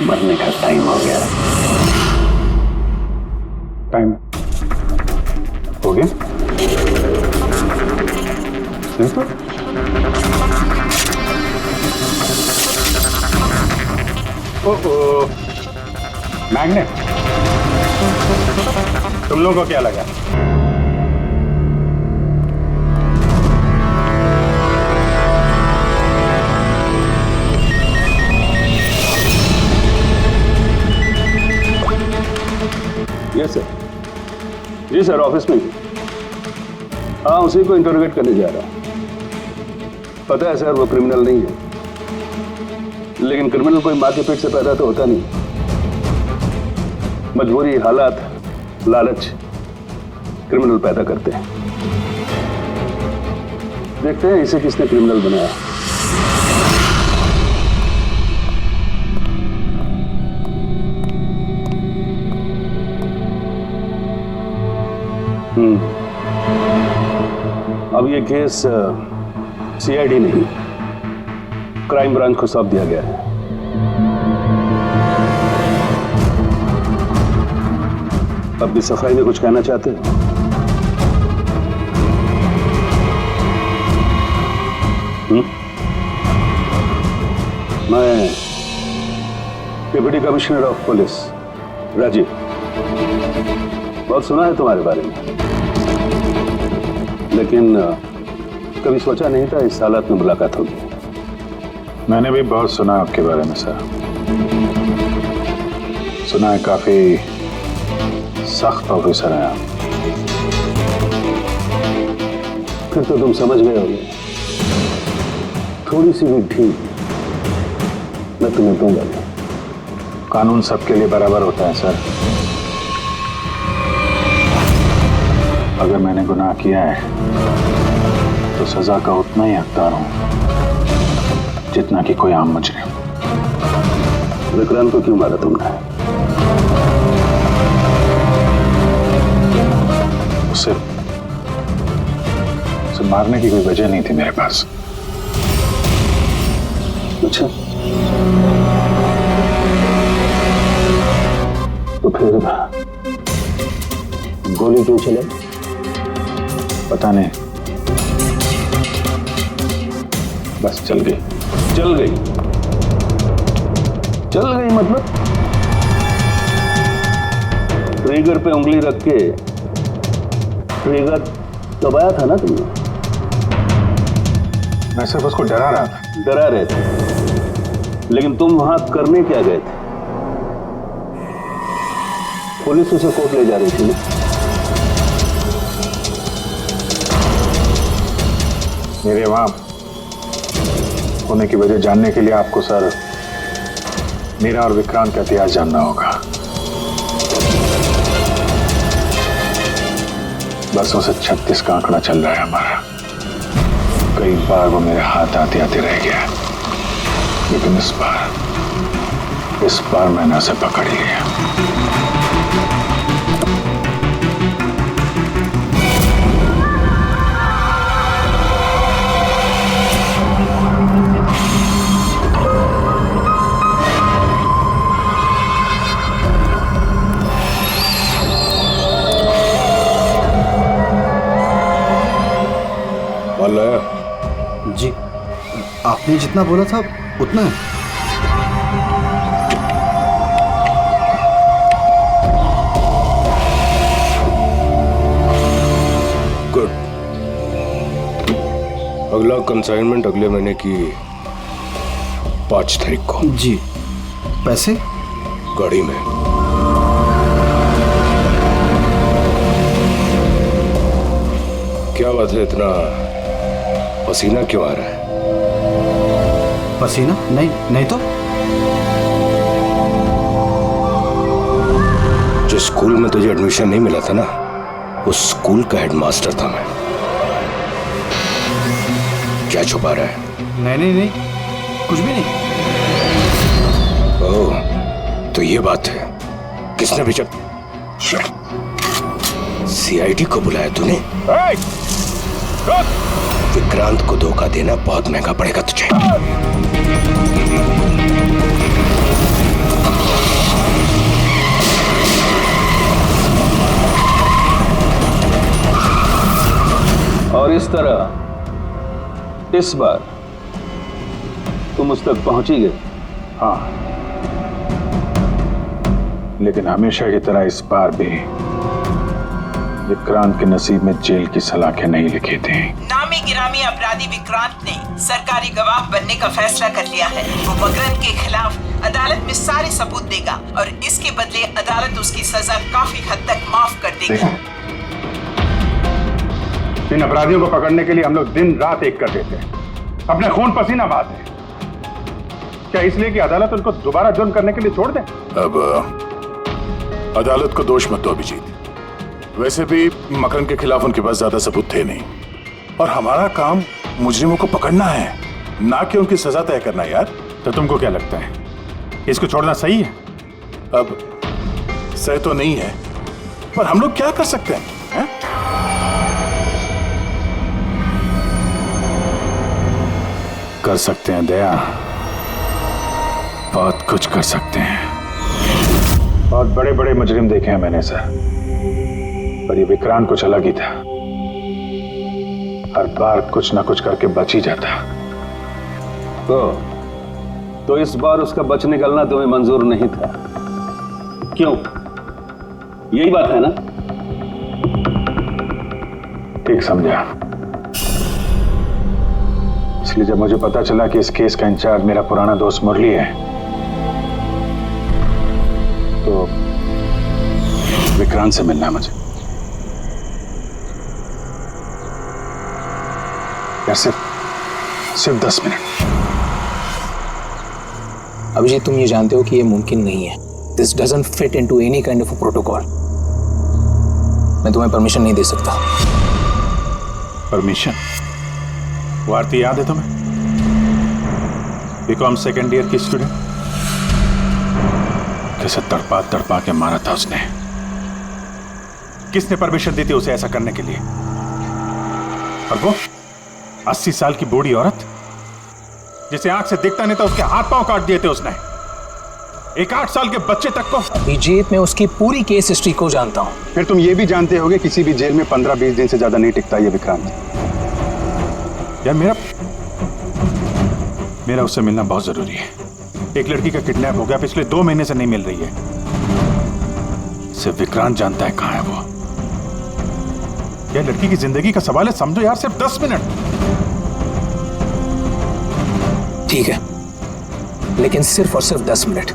मरने का टाइम हो गया। टाइम हो गया? तो ओह, मैग्नेट, तुम लोगों को क्या लगा? Yes sir. जी सर, ऑफिस में ही। हाँ, उसी को इंटरोगेट करने जा रहा हूँ। पता है सर, वो क्रिमिनल नहीं है, लेकिन क्रिमिनल कोई माँ के पेट से पैदा तो होता नहीं। मजबूरी, हालात, लालच क्रिमिनल पैदा करते हैं। देखते हैं इसे किसने क्रिमिनल बनाया। अब ये केस सीआईडी नहीं, क्राइम ब्रांच को सौंप दिया गया है। अब भी सफाई में कुछ कहना चाहते हैं? मैं deputy commissioner of police Rajiv, बहुत सुना है तुम्हारे बारे में, लेकिन कभी सोचा नहीं था इस हालत में मुलाकात होगी। मैंने भी बहुत सुना आपके बारे में सर। सुना है काफी सख्त ऑफिसर हैं आप। फिर तो तुम समझ गए होगे, थोड़ी सी भी ढील मैं तुम्हें दूंगा नहीं। कानून सबके लिए बराबर होता है सर। अगर मैंने गुनाह किया है तो सजा का उतना ही हकदार हूं जितना कि कोई आम मुजरिम। विक्रांत को क्यों मारा तुमने? उसे मारने की कोई वजह नहीं थी मेरे पास। अच्छा, तो फिर गोली क्यों चले? पता नहीं, बस चल गई। चल गई? चल गई मतलब? ट्रिगर पे उंगली रख के ट्रिगर दबाया था ना तुमने? मैं सिर्फ उसको डरा रहा था। डरा रहे थे, लेकिन तुम वहां करने क्या गए थे? पुलिस उसे कोर्ट ले जा रही थी ना? मेरे वहां होने की वजह जानने के लिए आपको सर मेरा और विक्रांत का इतिहास जानना होगा। बसों से 36 का आंकड़ा चल रहा है हमारा। कई बार वो मेरे हाथ आते आते रह गया, लेकिन इस बार मैंने उसे पकड़ लिया। जी, आपने जितना बोला था उतना है। गुड। अगला कंसाइनमेंट अगले महीने की 5 तारीख को। जी। पैसे? गाड़ी में। क्या बात है, इतना पसीना क्यों आ रहा है? पसीना? नहीं तो। जिस स्कूल में तुझे एडमिशन नहीं मिला था ना, उस स्कूल का हेडमास्टर था मैं। क्या छुपा रहा है? नहीं, कुछ भी नहीं। ओह, तो ये बात है। किसने भेजा? सीआईडी को बुलाया तूने? विक्रांत को धोखा देना बहुत महंगा पड़ेगा तुझे। इस बार तुम उस तक पहुंच ही गए। हाँ, लेकिन हमेशा की तरह इस बार भी विक्रांत के नसीब में जेल की सलाखें नहीं लिखी थी। नामी गिरामी अपराधी विक्रांत ने सरकारी गवाह बनने का फैसला कर लिया है। वो मकरंद के खिलाफ अदालत में सारे सबूत देगा और इसके बदले अदालत उसकी सजा काफी हद तक माफ कर देगी। इन अपराधियों को पकड़ने के लिए हम लोग दिन रात एक कर देते हैं, अपने खून पसीना बहाते हैं। क्या इसलिए कि अदालत उनको दोबारा जुर्म करने के लिए छोड़ दे? अब अदालत को दोष मत दो अभिजीत। वैसे भी मकरंद के खिलाफ उनके पास ज्यादा सबूत थे नहीं, और हमारा काम मुजरिमों को पकड़ना है, ना कि उनकी सजा तय करना। यार, तो तुमको क्या लगता है, इसको छोड़ना सही है? अब सही तो नहीं है, पर हम लोग क्या कर सकते हैं, हैं? कर सकते हैं दया, बहुत कुछ कर सकते हैं। बहुत बड़े बड़े मुजरिम देखे हैं मैंने सर, पर ये विक्रांत कुछ अलग ही था। हर बार कुछ ना कुछ करके बच ही जाता। तो इस बार उसका बच निकलना तुम्हें मंजूर नहीं था, क्यों? यही बात है ना? ठीक समझा। इसलिए जब मुझे पता चला कि इस केस का इंचार्ज मेरा पुराना दोस्त मुरली है, तो विक्रांत से मिलना है मुझे। यार सिर्फ 10 मिनट। अभिजीत, तुम ये जानते हो कि ये मुमकिन नहीं है। This doesn't fit into any kind of protocol. मैं तुम्हें परमिशन नहीं दे सकता। परमिशन? वो आरती याद है तुम्हें? बीकॉम सेकेंड ईयर की स्टूडेंट, कैसे तड़पा तड़पा के मारा था उसने। किसने परमिशन दी थी उसे ऐसा करने के लिए? और वो 80 साल की बूढ़ी औरत जिसे आंख से दिखता नहीं था, उसके हाथ पांव काट दिए थे उसने। एक 8 साल के बच्चे तक को। अभिजीत, मैं उसकी पूरी केस हिस्ट्री को जानता हूं। फिर तुम ये भी जानते होगे किसी भी जेल में 15-20 दिन से ज्यादा नहीं टिकता ये विक्रांत। यार मेरा उससे मिलना बहुत जरूरी है। एक लड़की का किडनैप हो गया, पिछले 2 महीने से नहीं मिल रही है। सिर्फ विक्रांत जानता है कहां है वो। यह लड़की की जिंदगी का सवाल है, समझो यार, सिर्फ 10 मिनट। ठीक है, लेकिन सिर्फ और सिर्फ 10 मिनट।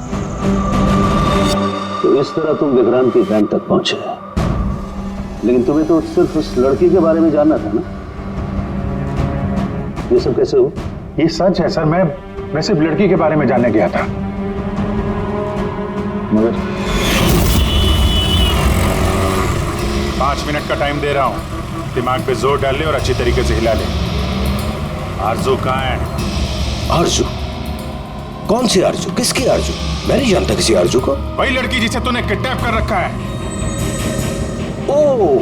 तो इस तरह तुम विक्रांत की कैंप तक पहुंचे, लेकिन तुम्हें तो सिर्फ उस लड़की के बारे में जानना था ना? ये सब कैसे हो? ये सच है सर, मैं सिर्फ लड़की के बारे में जानने गया था। मगर 5 मिनट का टाइम दे रहा हूं, दिमाग पे जोर डाल ले और अच्छी तरीके से हिला ले। आरजू कहां है? आरजू? कौन सी आरजू? किसकी आरजू? मैं नहीं जानता किसी आरजू को। वही लड़की जिसे तूने किडनैप कर रखा है। ओह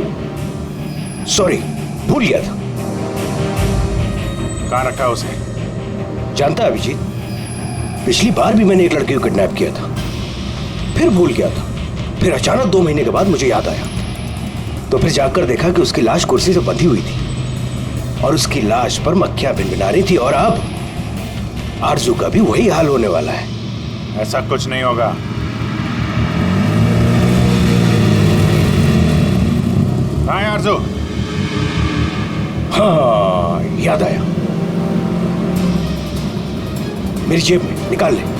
सॉरी, भूल गया था। कहां रखा उसे? जानता है अभिजीत, पिछली बार भी मैंने एक लड़की को किडनैप किया था, फिर भूल गया था। फिर अचानक 2 महीने के बाद मुझे याद आया, तो फिर जाकर देखा कि उसकी लाश कुर्सी से बंधी हुई थी और उसकी लाश पर मक्खियां भिनभिना रही थी। और अब आरजू का भी वही हाल होने वाला है। ऐसा कुछ नहीं होगा। कहां है आरजू? हाँ, याद आया, मेरी जेब में, निकाल ले।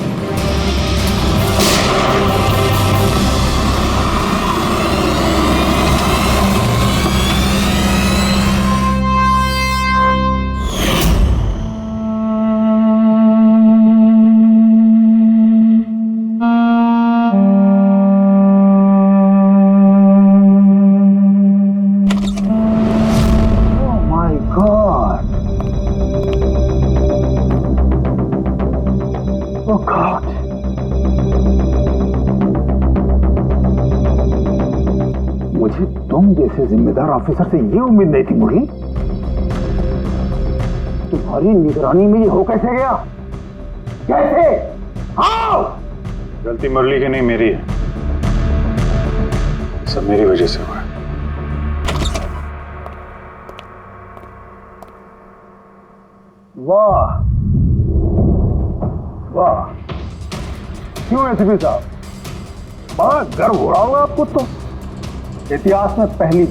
मुझे तुम जैसे जिम्मेदार ऑफिसर से ये उम्मीद नहीं थी मुरली। तुम्हारी निगरानी में ये हो कैसे गया? कैसे? हाउ? गलती मुरली की नहीं, मेरी है। सब मेरी वजह से हुआ। वाह वाह, क्यों एसीपी साहब, बड़ा गर्व हो रहा होगा आपको। तो इतिहास में पहली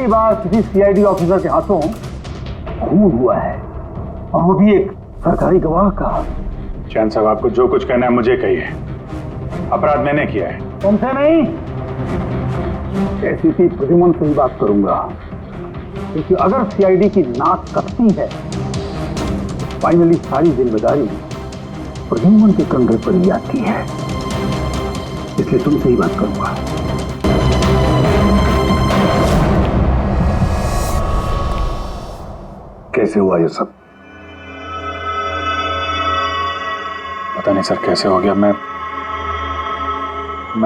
बार किसी सीआईडी ऑफिसर के हाथों खून हुआ है, और वो भी एक सरकारी गवाह का। चैन साहब, आपको जो कुछ कहना है मुझे कहिए, अपराध मैंने किया है। तुमसे नहीं, एसीपी प्रद्युमन से ही बात करूंगा, क्योंकि अगर सीआईडी की नाक कटती है, फाइनली सारी जिम्मेदारी प्रद्युमन के कंधे पर ही आती है, इसलिए तुमसे ही बात करूंगा। कैसे हुआ ये सब? पता नहीं सर कैसे हो गया। मैं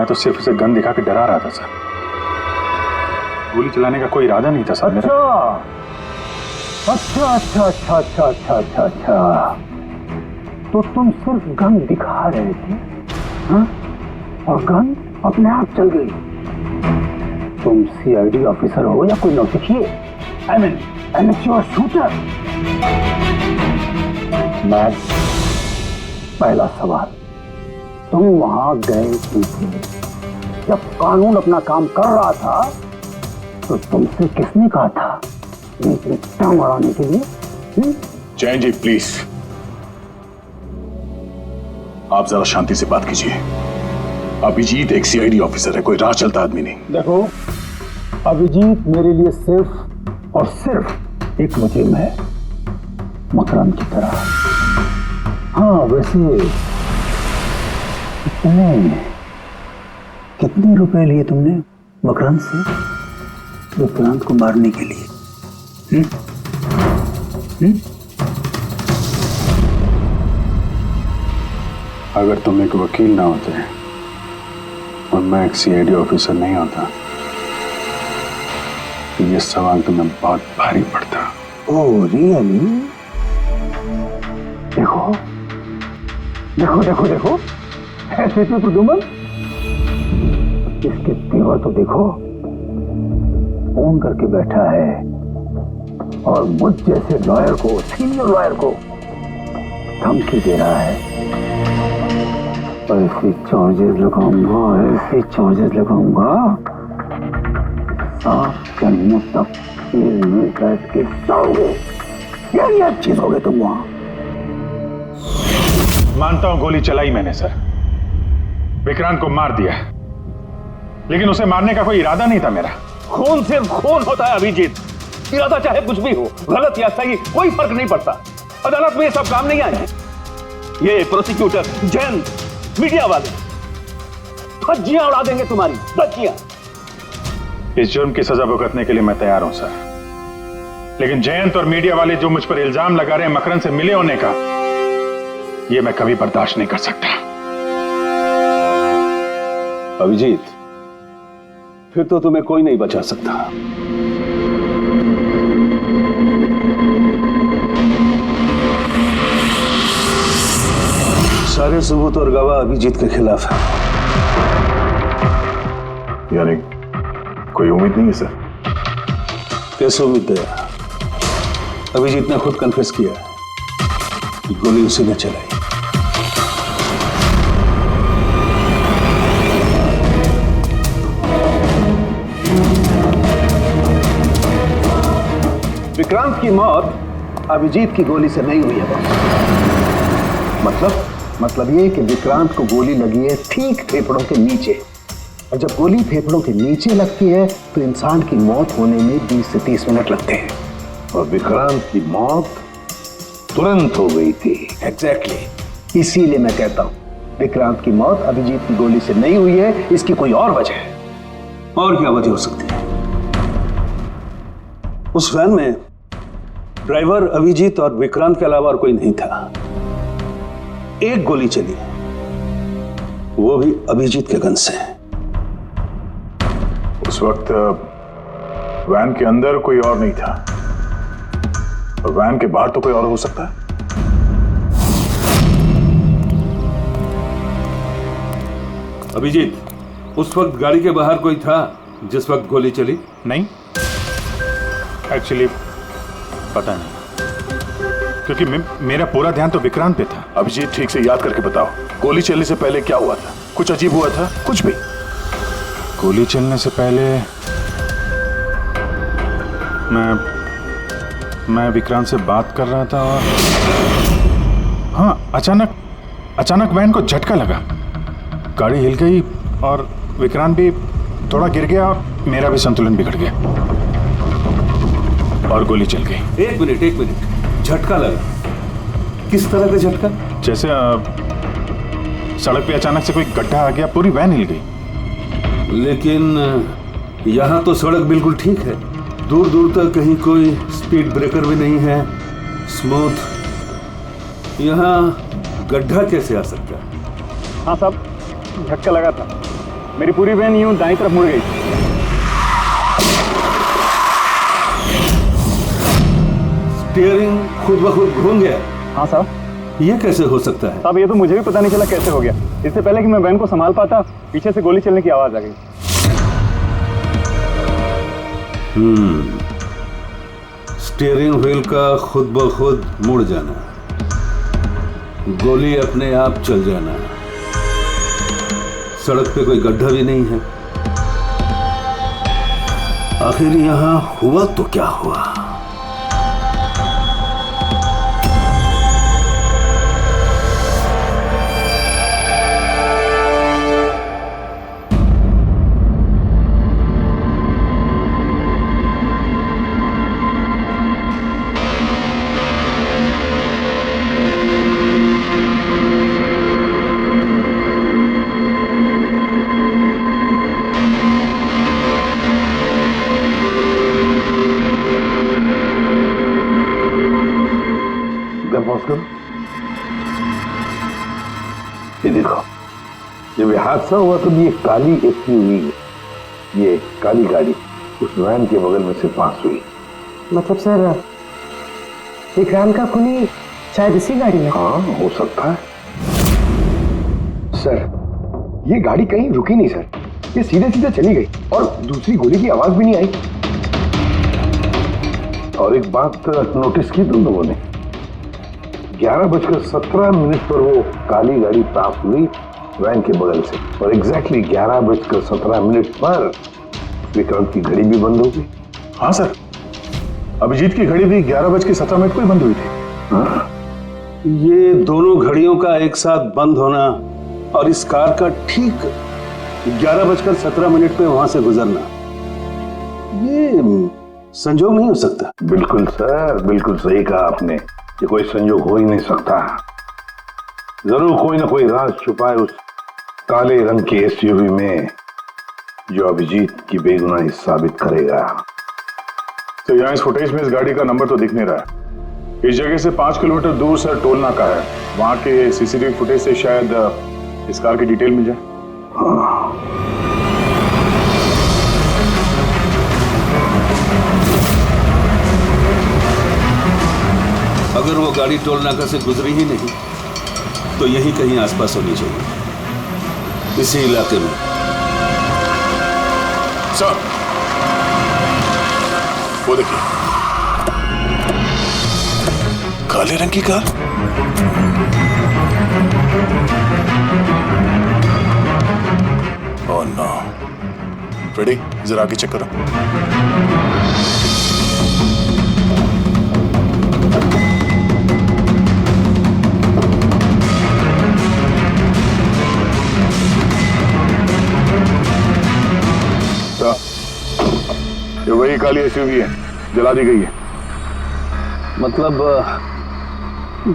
तो सिर्फ उसे गन दिखा के डरा रहा था सर। गोली चलाने का कोई इरादा नहीं था सर मेरा। अच्छा। तो तुम सिर्फ गन दिखा रहे थे, हाँ? और गन अपने आप चल गई। तुम सीआईडी ऑफिसर हो या कोई नौसिखिए? I mean amateur shooter. मैं पहला सवाल, तुम वहां गए क्यों थे? जब कानून अपना काम कर रहा था तो तुमसे किसने कहा था टांग अड़ाने के लिए? जैन जी प्लीज, आप जरा शांति से बात कीजिए। अभिजीत एक सीआईडी ऑफिसर है, कोई राह चलता आदमी नहीं। देखो, अभिजीत मेरे लिए सिर्फ और सिर्फ एक मुजरिम है, मकरंद की तरह। हाँ, वैसे कितने रुपए लिए तुमने मकरंद से विक्रांत को मारने के लिए? अगर तुम एक वकील ना होते और मैं एक सीआईडी ऑफिसर नहीं होता तो ये सवाल तुम्हें बहुत भारी पड़ता। Oh really? देखो ऐसे तो प्रद्युमन, इसके तेवर तो देखो, फोन करके बैठा है और मुझ जैसे लॉयर को, सीनियर लॉयर को धमकी दे रहा है। ऐसे चार्जेस लगाऊंगा आपके मुंह तक जेल में बैठ के सोओगे। यही अच्छी सोगे तुम वहां। मानता हूं गोली चलाई मैंने सर, विक्रांत को मार दिया, लेकिन उसे मारने का कोई इरादा नहीं था मेरा। खून सिर्फ खून होता है अभिजीत, इरादा चाहे कुछ भी हो, गलत या सही कोई फर्क नहीं पड़ता। अदालत में ये सब काम नहीं आए हैं। ये प्रोसिक्यूटर, जैन, मीडिया वाले धज्जियां उड़ा देंगे तुम्हारी, धज्जियां। इस जुर्म की सजा भुगतने के लिए मैं तैयार हूं सर, लेकिन जयंत और मीडिया वाले जो मुझ पर इल्जाम लगा रहे हैं मकरंद से मिले होने का, यह मैं कभी बर्दाश्त नहीं कर सकता। अभिजीत, फिर तो तुम्हें कोई नहीं बचा सकता। सारे सबूत और गवाह अभिजीत के खिलाफ है। यानी कोई उम्मीद नहीं है सर? कैसे उम्मीद है? अभिजीत ने खुद कन्फेस किया है कि गोली उसी ने चलाई। विक्रांत की मौत अभिजीत की गोली से नहीं हुई है। मतलब ये कि विक्रांत को गोली लगी है ठीक फेफड़ों के नीचे, और जब गोली फेफड़ों के नीचे लगती है तो इंसान की मौत होने में 20 से 30 मिनट लगते हैं, और विक्रांत की मौत तुरंत हो गई थी। एग्जैक्टली, इसीलिए मैं कहता हूं विक्रांत की मौत अभिजीत की गोली से नहीं हुई है, इसकी कोई और वजह है। और क्या वजह हो सकती है? उस वैन में ड्राइवर अभिजीत और विक्रांत के अलावा और कोई नहीं था। एक गोली चली, वो भी अभिजीत के गन से। उस वक्त वैन के अंदर कोई और नहीं था, और वैन के बाहर तो कोई और हो सकता है। अभिजीत, उस वक्त गाड़ी के बाहर कोई था जिस वक्त गोली चली? नहीं, एक्चुअली पता नहीं। क्योंकि मेरा पूरा ध्यान तो विक्रांत पे था। अभिजीत ठीक से याद करके बताओ, गोली चलने से पहले क्या हुआ था? कुछ अजीब हुआ था? कुछ भी? गोली चलने से पहले मैं विक्रांत से बात कर रहा था और हाँ, अचानक वैन को झटका लगा, गाड़ी हिल गई और विक्रांत भी थोड़ा गिर गया और मेरा भी संतुलन बिगड़ गया और गोली चल गई। एक मिनट, झटका लगा? किस तरह का झटका? जैसे सड़क पे अचानक से कोई गड्ढा आ गया, पूरी वैन हिल गई। लेकिन यहाँ तो सड़क बिल्कुल ठीक है, दूर दूर तक कहीं कोई स्पीड ब्रेकर भी नहीं है, स्मूथ। यहाँ गड्ढा कैसे आ सकता है? हाँ साहब, झटका लगा था, मेरी पूरी वैन यूं दाईं तरफ मुड़ गई। स्टीयरिंग खुद ब खुद घूम गया? हाँ साहब। ये कैसे हो सकता है? साहब ये तो मुझे भी पता नहीं चला कैसे हो गया। इससे पहले कि मैं वैन को संभाल पाता, पीछे से गोली चलने की आवाज आ गई। स्टीयरिंग व्हील का खुद ब खुद मुड़ जाना, गोली अपने आप चल जाना, सड़क पे कोई गड्ढा भी नहीं है। आखिर यहां हुआ तो क्या हुआ? ये देखो, जब ये हादसा हुआ तो ये काली एसयूवी, ये काली गाड़ी उस वैन के बगल में से पास हुई। मतलब सर, विक्रांत का खूनी शायद इसी गाड़ी में? हाँ, हो सकता है। सर, ये गाड़ी कहीं रुकी नहीं सर, ये सीधे सीधे चली गई और दूसरी गोली की आवाज भी नहीं आई। और एक बात नोटिस की तुम लोगों ने, 11:17 पर वो काली गाड़ी पास हुई वैन के बगल से और एग्जैक्टली 11:17 पर विक्रांत की घड़ी भी बंद हो गई। हाँ सर, अभिजीत की घड़ी भी 11:17 को ही बंद हुई थी। हाँ? ये दोनों घड़ियों का एक साथ बंद होना और इस कार का ठीक 11:17 पे वहां से गुजरना, ये संजोग नहीं हो सकता। बिल्कुल सर, बिल्कुल सही कहा आपने, ये कोई संजोग हो ही नहीं सकता। जरूर कोई ना कोई राज छुपा है उस काले रंग के एसयूवी में जो अभिजीत की बेगुनाही साबित करेगा। तो यहाँ इस फुटेज में इस गाड़ी का नंबर तो दिख नहीं रहा है। इस जगह से 5 किलोमीटर दूर सर टोल नाका है, वहां के सीसीटीवी फुटेज से शायद इस कार की डिटेल मिल जाए। हाँ। अगर वो गाड़ी टोल नाका से गुजरी ही नहीं तो यहीं कहीं आसपास होनी चाहिए, इसी इलाके में। सर, वो देखिए, काले रंग की कार। Oh no. फ्रेडी, जरा आगे चेक करो। ये वही काली एसयूवी है, जला दी गई है। मतलब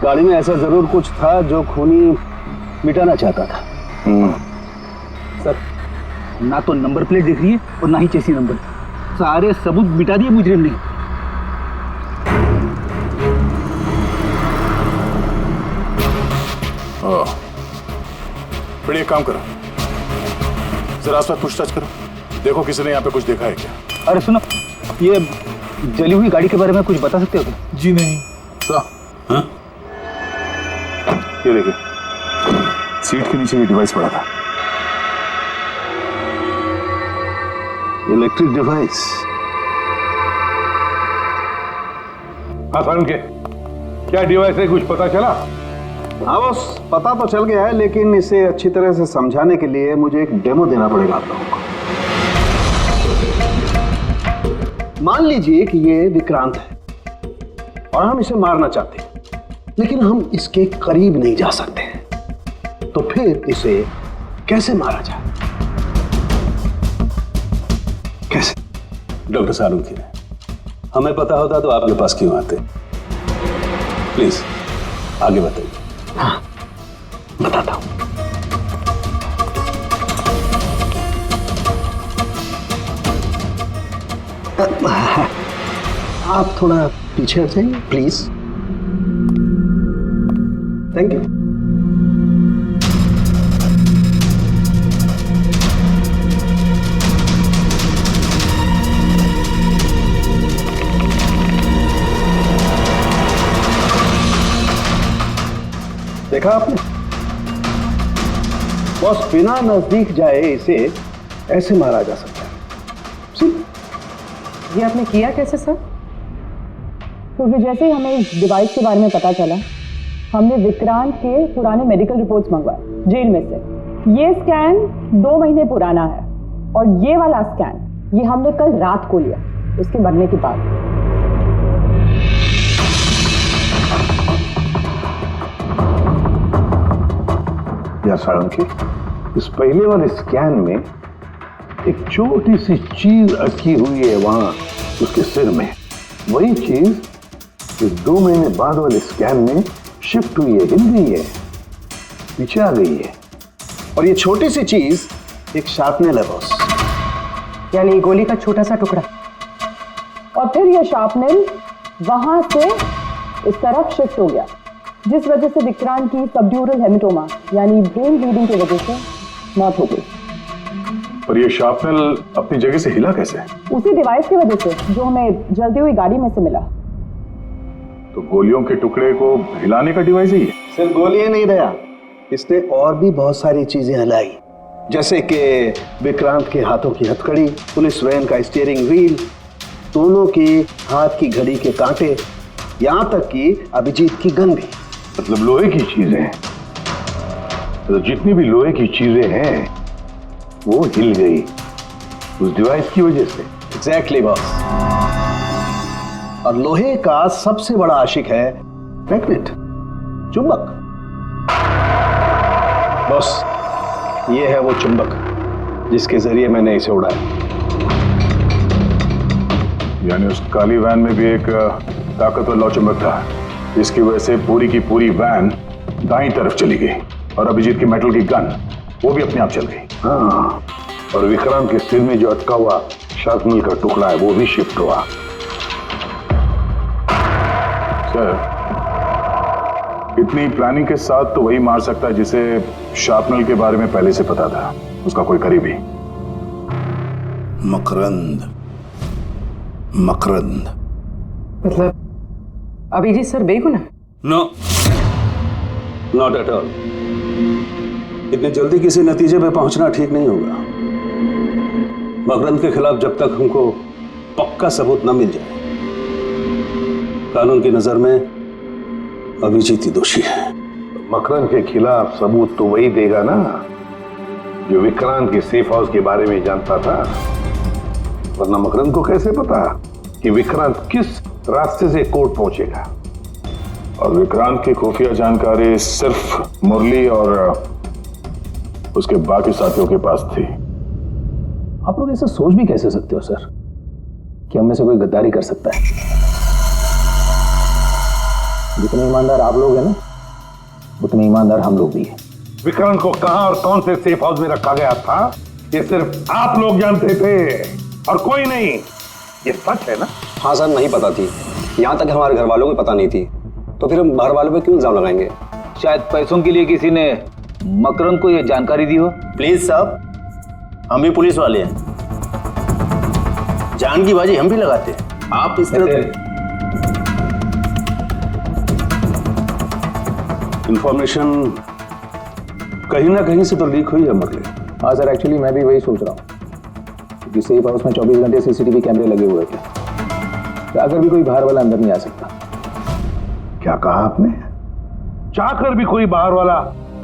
गाड़ी में ऐसा जरूर कुछ था जो खूनी मिटाना चाहता था। सर, ना तो नंबर प्लेट दिख रही है और ना ही चेसी नंबर, सारे सबूत मिटा दिए मुजरिम ने। फिर एक काम करो, जरा आसपास पूछताछ करो, देखो किसी ने यहाँ पे कुछ देखा है क्या। अरे सुनो, ये जली हुई गाड़ी के बारे में कुछ बता सकते हो क्या? जी नहीं। हाँ? ये देखिए, सीट के नीचे ये डिवाइस पड़ा था। Electric device. हाँ सारुण के, क्या डिवाइस है, कुछ पता चला? हाँ बॉस, पता तो चल गया है, लेकिन इसे अच्छी तरह से समझाने के लिए मुझे एक डेमो देना पड़ेगा आप लोगों को। मान लीजिए कि ये विक्रांत है और हम इसे मारना चाहते हैं, लेकिन हम इसके करीब नहीं जा सकते हैं। तो फिर इसे कैसे मारा जाए? कैसे? डॉक्टर सालुंखे, हमें पता होता तो आपके पास क्यों आते? प्लीज आगे बताइए। हाँ, बताता हूं। आप थोड़ा पीछे हट जाइए प्लीज। Thank you. देखा आपने बॉस, बिना नजदीक जाए इसे ऐसे मारा जा सकता है। ये आपने किया कैसे सर? क्योंकि जैसे ही हमें इस डिवाइस के बारे में पता चला, हमने विक्रांत के पुराने मेडिकल रिपोर्ट्स मंगवाए जेल में से। ये स्कैन 2 महीने पुराना है और ये वाला स्कैन ये हमने कल रात को लिया, उसके मरने के बाद। या सालुंखे, इस पहले वाले स्कैन में एक छोटी सी चीज अटकी हुई है वहां उसके सिर में। वही चीज इस 2 महीने बाद वाले स्कैन में शिफ्ट हुई है, हिल गई है, पीछे आ गई है। और ये छोटी सी चीज एक शार्पनेल है बॉस, यानी गोली का छोटा सा टुकड़ा। और फिर ये शार्पनेल वहां से इस तरफ शिफ्ट हो गया, जिस वजह से विक्रांत की सबड्यूरल हेमेटोमा यानी ब्रेन ब्लीडिंग की वजह से मौत हो गई। और ये शार्पनेल अपनी जगह से हिला कैसे? उसी डिवाइस की वजह से जो हमें जलती हुई गाड़ी में से मिला। तो गोलियों के टुकड़े को हिलाने का डिवाइस ही है? सिर्फ गोलियां नहीं रहा, इसने और भी बहुत सारी चीजें हिलाई, जैसे कि विक्रांत के हाथों की हथकड़ी, पुलिस वैन का स्टीयरिंग व्हील, दोनों के हाथ की घड़ी के कांटे, यहां तक कि अभिजीत की गन भी। मतलब लोहे की चीजें, तो जितनी भी लोहे की चीजें हैं वो हिल गई उस डिवाइस की वजह से। Exactly boss. और लोहे का सबसे बड़ा आशिक है मैग्नेट, चुंबक। बॉस, ये है वो चुंबक जिसके जरिए मैंने इसे उड़ाया। यानी उस काली वैन में भी एक ताकतवर लौ चुंबक था, जिसकी वजह से पूरी की पूरी वैन दाईं तरफ चली गई और अभिजीत की मेटल की गन वो भी अपने आप चल गई। हाँ, और विक्रांत के सिर में जो अटका हुआ शार्पनेल का टुकड़ा है वो भी शिफ्ट हुआ। सर, इतनी प्लानिंग के साथ तो वही मार सकता है जिसे शार्पनेल के बारे में पहले से पता था, उसका कोई करीबी। मकरंद। मकरंद मतलब अभिजीत सर बेगुनाह? No, not at all. इतने जल्दी किसी नतीजे पे पहुंचना ठीक नहीं होगा। मकरंद के खिलाफ जब तक हमको पक्का सबूत न मिल जाए, कानून की नजर में अभिजीत ही दोषी है। मकरंद के खिलाफ सबूत तो वही देगा ना जो विक्रांत के सेफ हाउस के बारे में जानता था, वरना मकरंद को कैसे पता कि विक्रांत किस रास्ते से कोर्ट पहुंचेगा। और विक्रांत की खुफिया जानकारी सिर्फ मुरली और उसके बाकी साथियों के पास थी। आप लोग ऐसा सोच भी कैसे सकते हो सर कि हम में से कोई गद्दारी कर सकता है? जितने ईमानदार आप लोग हैं ना, उतने ईमानदार हम लोग भी हैं। विक्रांत को कहां और कौन से सेफ हाउस में रखा गया था ये सिर्फ आप लोग जानते थे और कोई नहीं। ये सच है ना? हाँ सर, नहीं पता थी। यहाँ तक हमारे घर वालों को पता नहीं थी, तो फिर हम बाहर वालों पे क्यों इल्जाम लगाएंगे? शायद पैसों के लिए किसी ने मकरंद को यह जानकारी दी हो। प्लीज साहब, हम भी पुलिस वाले हैं, जान की बाजी हम भी लगाते हैं। आप इस तरह इंफॉर्मेशन कहीं ना कहीं से तो लीक हुई है मुरली। हाँ सर, एक्चुअली मैं भी वही सोच रहा हूँ, क्योंकि सेफ हाउस में 24 घंटे सीसीटीवी कैमरे लगे हुए थे, तो अगर भी कोई बाहर वाला अंदर नहीं आ सकता। क्या कहा आपने? चाहकर भी कोई बाहर वाला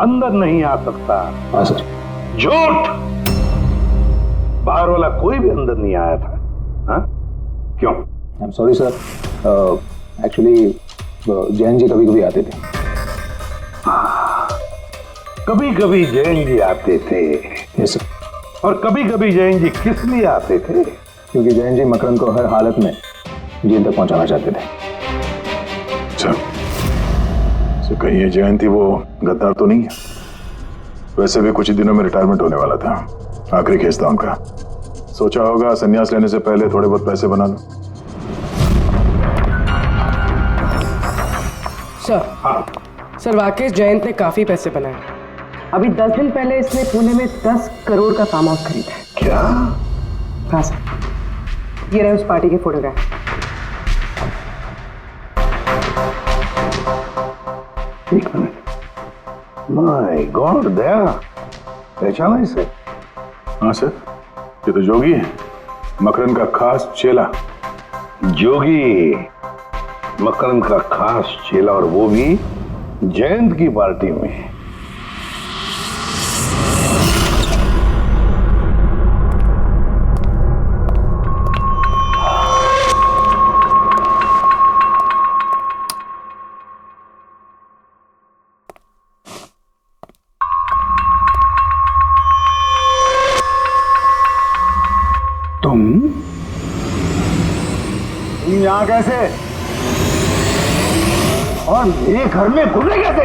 अंदर नहीं आ सकता। हाँ सर। झूठ! बाहर वाला कोई भी अंदर नहीं आया था। हाँ? क्यों? I am sorry sir, actually Jain ji कभी कभी आते थे। कभी कभी जैन जी आते थे। Yes sir. और कभी कभी जैन जी किस लिए आते थे? क्योंकि जैन जी मकरंद को हर हालत में जेल तक पहुंचाना चाहते थे। अच्छा, तो कहीं ये जयंत थी वो गद्दार तो नहीं है? वैसे भी कुछ ही दिनों में रिटायरमेंट होने वाला था, आखिरी केस था उनका। सोचा होगा संन्यास लेने से पहले थोड़े बहुत पैसे बना लो। सर। हाँ सर, वाकई जयंत ने काफी पैसे बनाए। अभी 10 दिन पहले इसने पुणे में 10 करोड़ का फार्म हाउस खरीदा है। क्या? हाँ सर, ये रहे उस पार्टी के फोटोग्राफ। एक मिनट, माय गॉड, दया पहचाना इसे? हाँ सर, ये तो जोगी है, मकरंद का खास चेला। जोगी मकरंद का खास चेला, और वो भी जयंत की पार्टी में। तुम यहां कैसे? और मेरे घर में घुसे कैसे?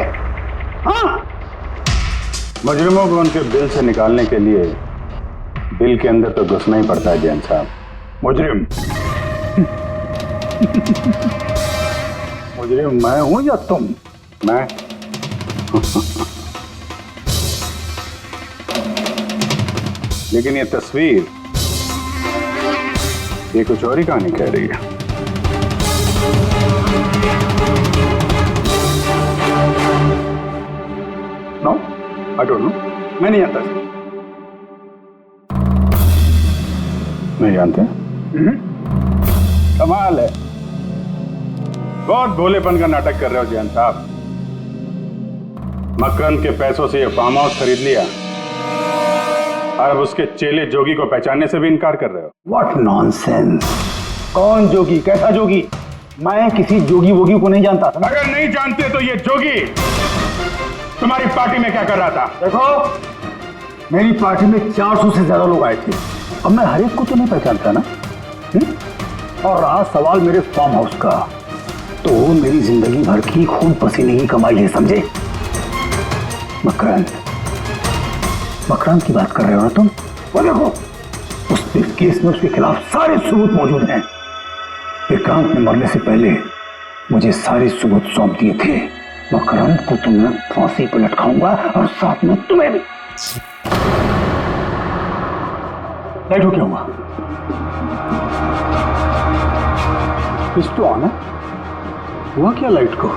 हाँ? मुजरिमों को उनके बिल से निकालने के लिए बिल के अंदर तो घुसना ही पड़ता है जैन साहब। मुजरिम? मुजरिम मैं हूं या तुम? मैं? लेकिन ये तस्वीर, ये कुछ और ही कहानी कह रही है। नो, आई डोंट नो, मैं नहीं जानता। नहीं जानते? कमाल है, बहुत भोलेपन का नाटक कर रहे हो जैन साहब। मकरंद के पैसों से ये फार्म हाउस खरीद लिया, अब उसके चेले जोगी को पहचानने से भी इनकार कर रहे हो। What nonsense! कौन जोगी? कैसा जोगी? मैं किसी जोगी वोगी को नहीं जानता। अगर नहीं जानते तो ये जोगी तुम्हारी पार्टी में क्या कर रहा था? देखो, मेरी पार्टी में 400 से ज्यादा लोग आए थे। अब मैं हर एक को तो नहीं पहचानता ना। और रहा सवाल मेरे फार्म हाउस का, तो मेरी जिंदगी भर की खून पसीने की कमाई है, समझे? मकरंद की बात कर रहे हो ना तुम? वो देखो, उस केस में उसके खिलाफ सारे सबूत मौजूद हैं। विक्रांत ने मरने से पहले मुझे सारे सबूत सौंप दिए थे। मकरंद को तो मैं फांसी पर लटकाऊंगा और साथ में तुम्हें भी। लाइट हो क्या हुआ? स्विच तो ऑन है, हुआ क्या लाइट को?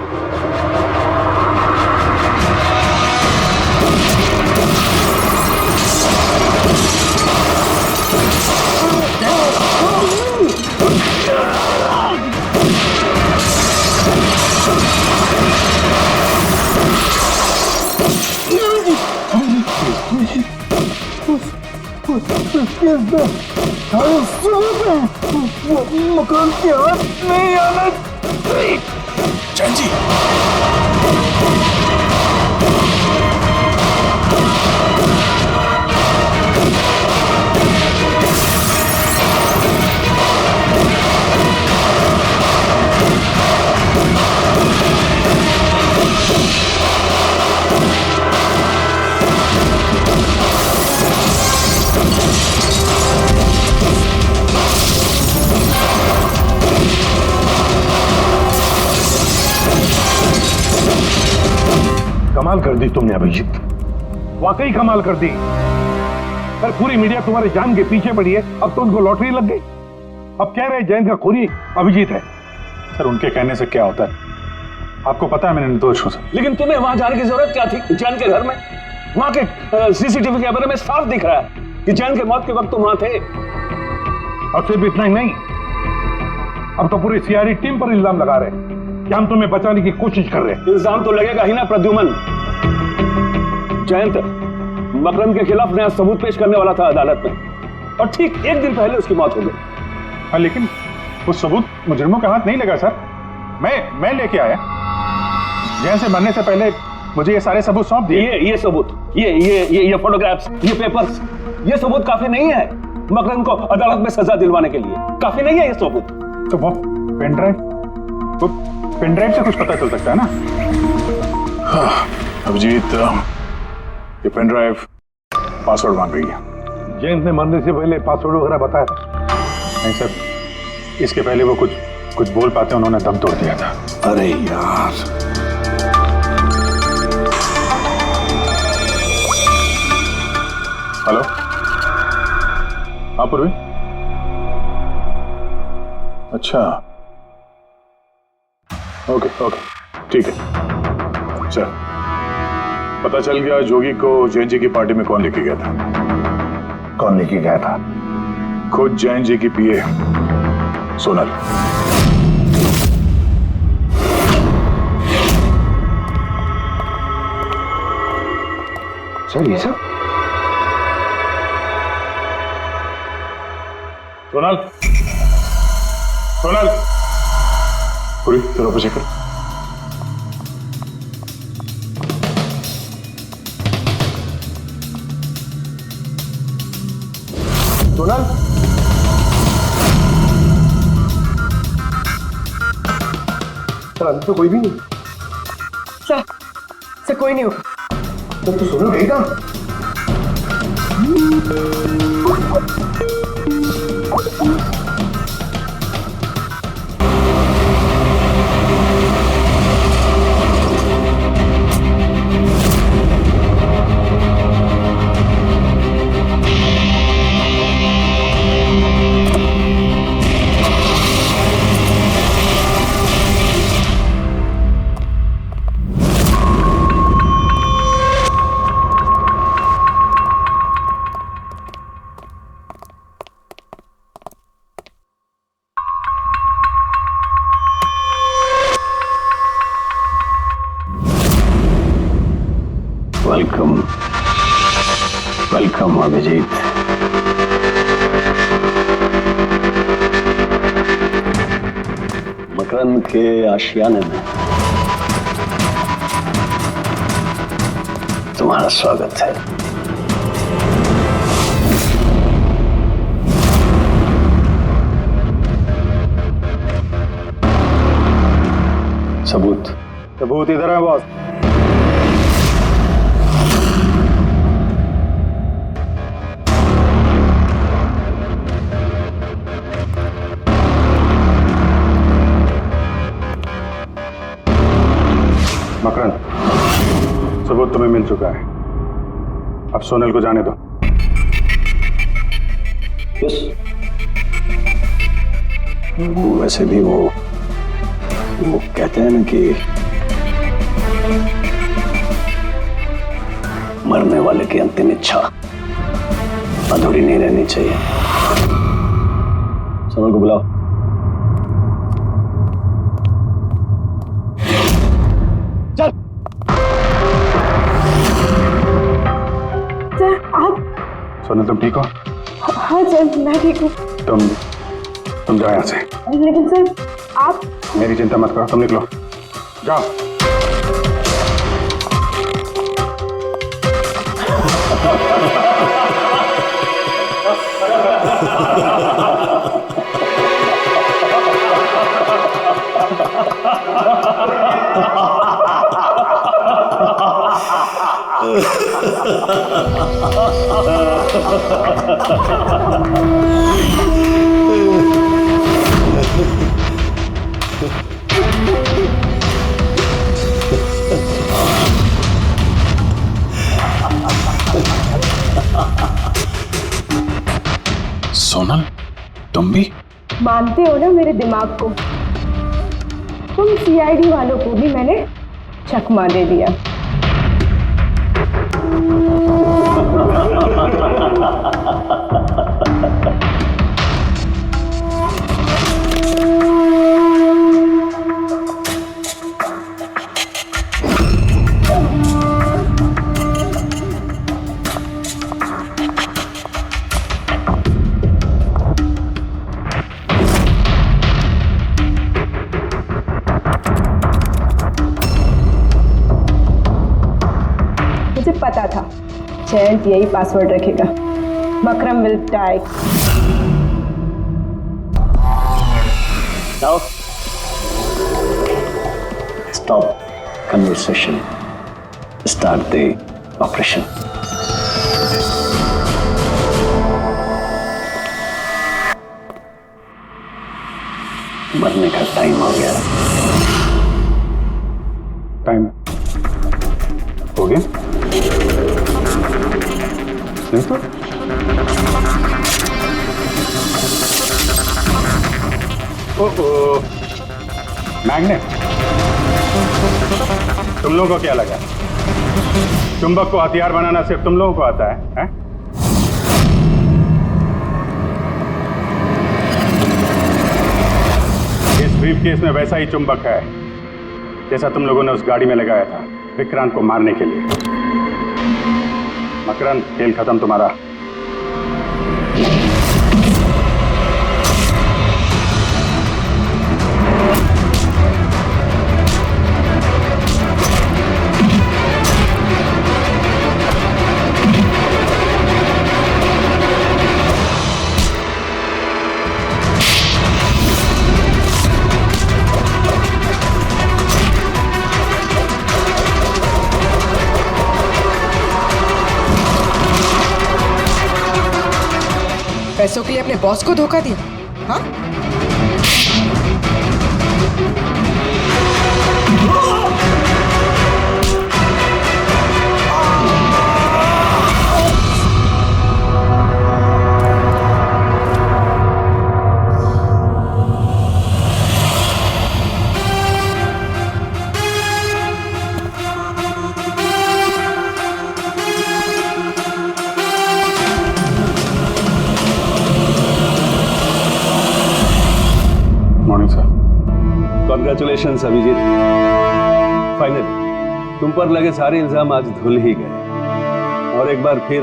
मकान के हाथ नहीं आना चाहिए। जी कमाल कर दी तुमने अभिजीत, वाकई कमाल कर दी। सर, पूरी मीडिया तुम्हारे जान के पीछे पड़ी है, अब तो उनको लॉटरी लग गई। अब कह रहे जैन का खूनी अभिजीत है। सर, उनके कहने से क्या होता है? आपको पता है मैं निर्दोष हूं सर। लेकिन तुम्हें वहां जाने की जरूरत क्या थी? जैन के घर में, वहां के सीसीटीवी कैमरे में साफ दिख रहा है कि जैन के मौत के वक्त तुम वहां थे। और सिर्फ इतना ही नहीं, अब तो पूरी सीआईडी टीम पर इल्जाम लगा रहे हैं। कि हम तुम्हें बचाने की कोशिश कर रहे हैं। इल्जाम तो लगेगा ही ना प्रद्युमन। जयंत मकरंद के खिलाफ नया सबूत पेश करने वाला था अदालत में, और ठीक एक दिन पहले उसकी मौत हो गई। हाँ, लेकिन वो सबूत मुजरिमों के हाथ नहीं लगा सर। मैं लेके आया। जयंत से मरने से पहले मुझे ये सारे सबूत सौंप दिए। ये सबूत, ये फोटोग्राफ्स, ये पेपर्स, ये सबूत काफी नहीं है मकरंद को अदालत में सजा दिलवाने के लिए। काफी नहीं है ये सबूत। तो वो पेन ड्राइव से कुछ पता चल सकता है ना। अभिजीत, ये पेन ड्राइव पासवर्ड मांग रही है। जयंत ने मरने से पहले पासवर्ड वगैरह बताया था? नहीं सर, इसके पहले वो कुछ बोल पाते उन्होंने दम तोड़ दिया था। अरे यार, हेलो, हाँ पूर्वी। अच्छा, ओके, ठीक है। चल, पता चल गया जोगी को जैन जी की पार्टी में कौन लेके गया था। कौन लेके गया था? खुद जैन जी की पीए सोनल। सर ये सब? सोनल, पूरी तेरा ऊपर चेक कर। सोनल, सर अंदर तो कोई भी नहीं। सर कोई नहीं होगा। तो सोनल गई कहाँ? वेलकम अभिजीत। मकरंद के आशियाने में तुम्हारा स्वागत है। सबूत इधर है बॉस। मकरंद, सबूत तुम्हें मिल चुका है, अब सोनल को जाने दो। यस। वैसे भी वो कहते हैं ना कि मरने वाले की अंतिम इच्छा अधूरी नहीं रहनी चाहिए। सोनल को बुलाओ। चल। सर आप? सोनल तुम ठीक हो? हाँ सर मैं ठीक हूँ। तुम जाओ यहाँ से। लेकिन सर आप? मेरी चिंता मत करो, तुम निकलो, जाओ। सोनल, तुम भी? मानते हो ना मेरे दिमाग को? तुम सीआईडी वालों को भी मैंने चकमा दे दिया। था, जयंत यही पासवर्ड रखेगा। Makram will die. Now, stop conversation. Start the operation. मरने का टाइम हो गया। टाइम हो गया? नहीं तो ओहो, मैग्नेट। तुम लोगों को क्या लगा चुंबक को हथियार बनाना सिर्फ तुम लोगों को आता है? इस ब्रीफकेस में वैसा ही चुंबक है जैसा तुम लोगों ने उस गाड़ी में लगाया था विक्रांत को मारने के लिए। मकरंद, खेल खत्म तुम्हारा। पैसों के लिए अपने बॉस को धोखा दिया? हाँ? Morning sir. Congratulation Abhijeet, finally तुम पर लगे सारे इल्जाम आज धुल ही गए और एक बार फिर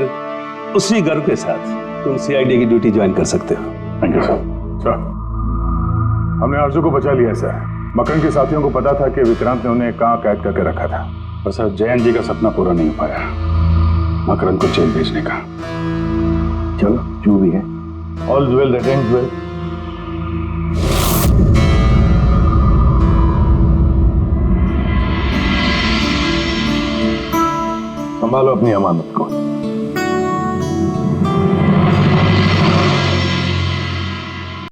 उसी गर्व के साथ तुम सीआईडी की ड्यूटी ज्वाइन कर सकते हो। Thank you sir. सर, हमने आरजू को बचा लिया सर। मकरंद के साथियों को पता था कि विक्रांत ने उन्हें कहाँ कैद करके रखा था, पर सर जयंत जी का सपना पूरा नहीं हो पाया मकरंद को जेल भेजने का। चलो जो भी है, all well that ends well. संभालो अपनी अमानत को।